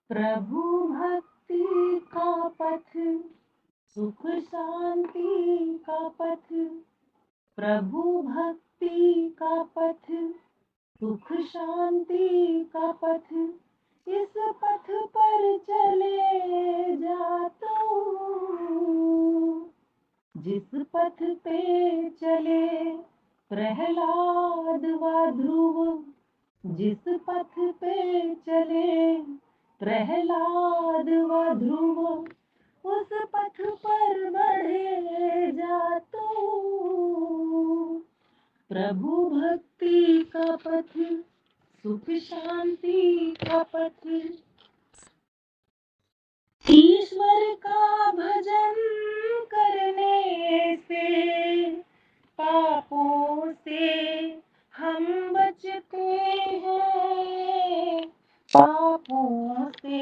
प्रभु भक्ति का पथ, सुख शांति का पथ। प्रभु भक्ति का पथ, सुख शांति का पथ। इस पथ पर चले जा तू, जिस पथ पे चले प्रहलाद व ध्रुव। जिस पथ पे चले प्रहलाद व ध्रुव, उस पथ पर बढ़े जा तू। प्रभु भक्ति का पथ, सुख शांति का पथ। ईश्वर का भजन करने से पापों से हम बचते हैं। पापों से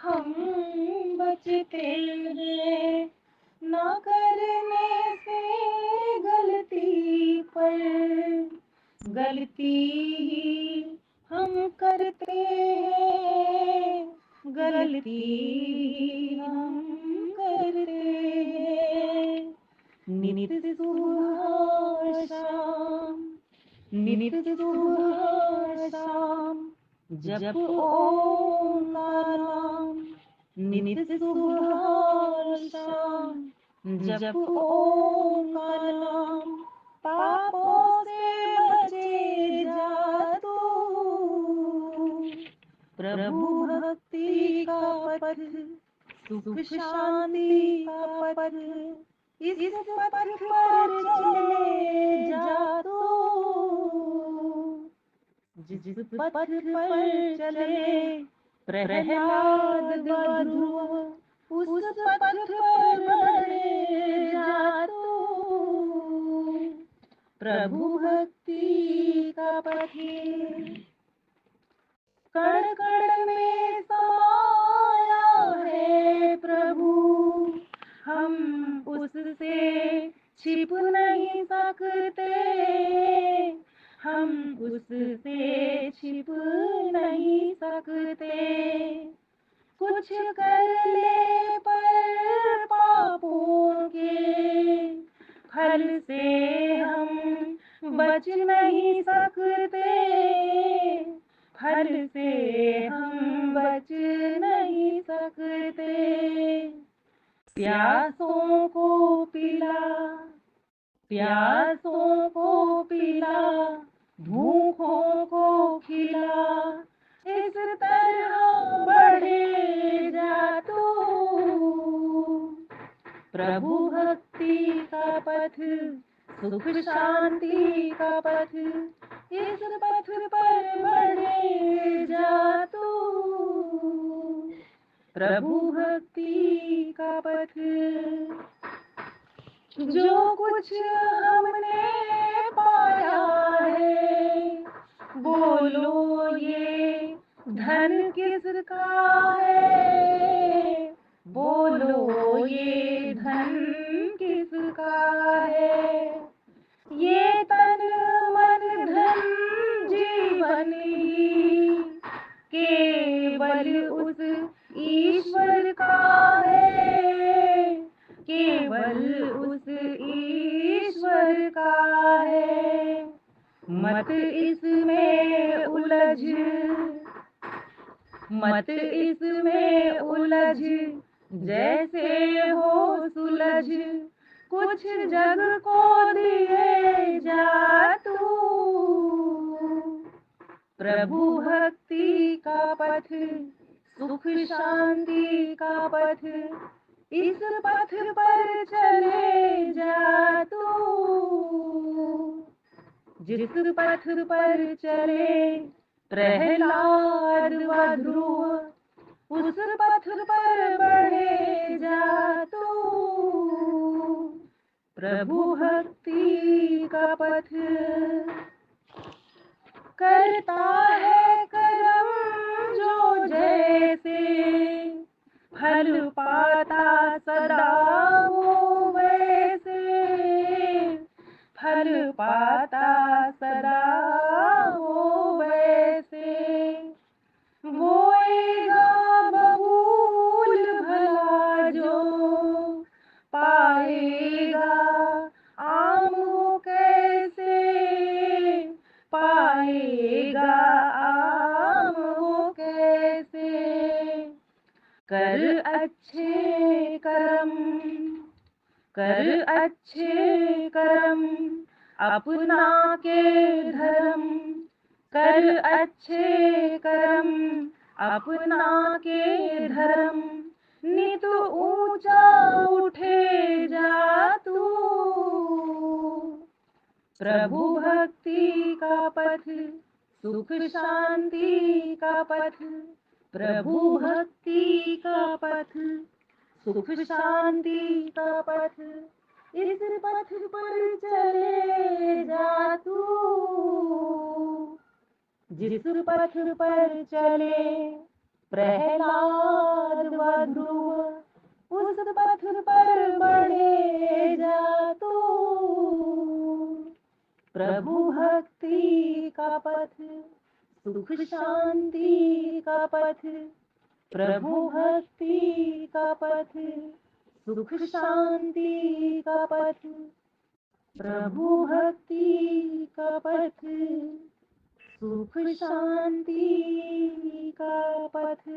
हम बचते हैं। ना करने से गलती पर गलती ही हम करते हैं। गलती हम करते हैं। नित सुबह शाम, नित सुबह शाम जप ओम का नाम। नित सुबह शाम जप ओम का नाम। पापों से बचे जा तू, प्रभु भक्ति का पथ, सुख शांति का पथ। इस पथ पर चले जा तू, जिस पथ पर चले प्रहलाद व ध्रुव। उस पथ पर बढ़े जा तू, प्रभु भक्ति का पथ। कण कण में समाया है प्रभु, हम उससे छिप नहीं सकते। हम उससे छिप नहीं सकते। कुछ कर ले पर पापों के फल से हम बच नहीं सकते। फल से हम बच नहीं सकते। प्यासों को पिला, प्यासों को पिला, भूखों को खिला। इस तरह बढ़े जा तू, प्रभु भक्ति का पथ, सुख शांति का पथ। इस पथ पर बढ़े जा तू, प्रभु भक्ति का पथ। जो कुछ हमने पाया है, बोलो ये धन किसका है। बोलो ये धन किसका है। ये तन मन धन जीवन ही केवल उस ईश्वर का है। केवल उस ईश्वर का है। मत इसमें उलझ, मत इसमें उलझ, जैसे हो सुलझ। कुछ जग को दिए जा तू, प्रभु भक्ति का पथ, सुख शांति का पथ। इस पथ पर चले जा तू, जिस पथ पर चले प्रहलाद व ध्रुव। उस पथ पर बढ़े जा तू, प्रभु भक्ति का पथ। करता है कर्म जो जैसे, फल पाता सदा वो वैसे। फल पाता सदा वो वैसे। बोएगा कर अच्छे कर्म, कर अच्छे कर्म, अपना के धर्म, कर अच्छे कर्म, अपना के धर्म, नित ऊंचा उठे जा तू। प्रभु भक्ति का पथ, सुख शांति का पथ, प्रभु भक्ति का पथ, सुख शांति का पथ, इस पथ पर चले जा तू। जिस पथ पर चले प्रहलाद व ध्रुव, उस पथ पर बढ़े जा तू। प्रभु भक्ति का पथ, सुख शांति का पथ, प्रभु भक्ति का पथ, सुख शांति का पथ, प्रभु भक्ति का पथ, सुख शांति का पथ।